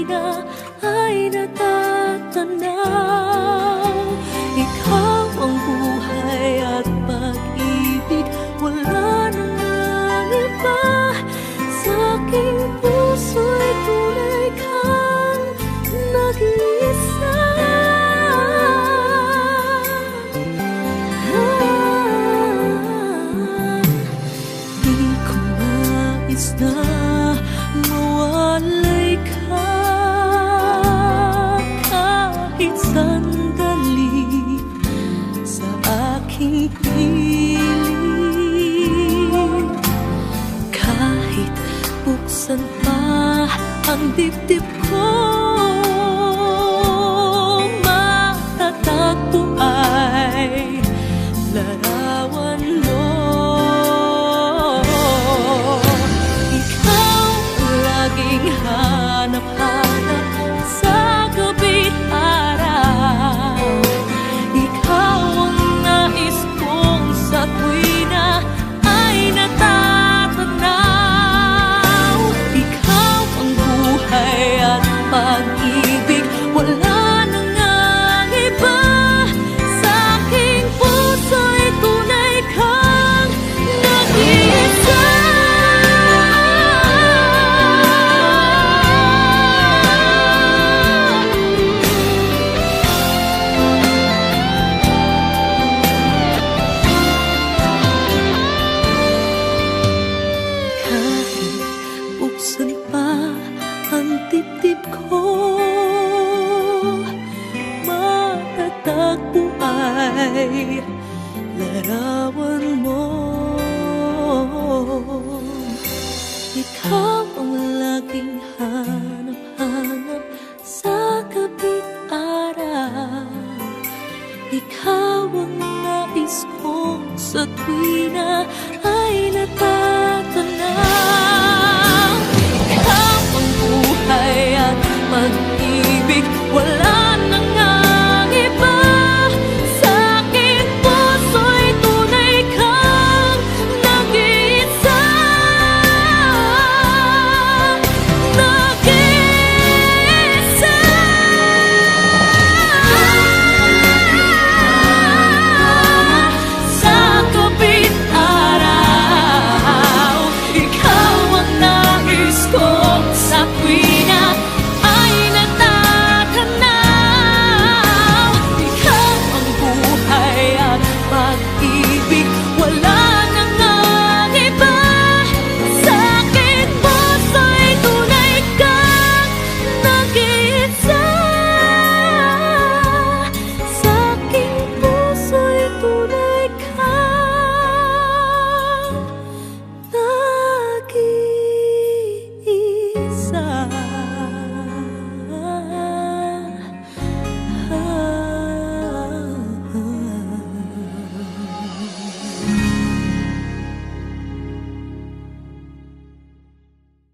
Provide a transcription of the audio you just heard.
tuwina ay natatanaw. Ikaw ang buhay at pag-ibig, wala nang iba. Sa aking puso'y tunay kang nag-iisa. Di ko nais na mawalay ka kahit sandali sa aking piling. Kahit buksan pa ang dibdib ko, matatagpo ay larawan mo. Ikaw ang laging hanap-hanap sa gabi't araw. Ikaw ang nais kong sa tuwina ay natatanaw. Ikaw ang buhay at pag-ibig, wala nang ang iba. Sa aking puso'y tunay kang nag-iisa. Kahit buksan pa ang dibdib ko, matatagpo ay larawan mo. Ikaw ang laging hanap-hanap sa gabi't araw. Ikaw ang nais kong sa tuwina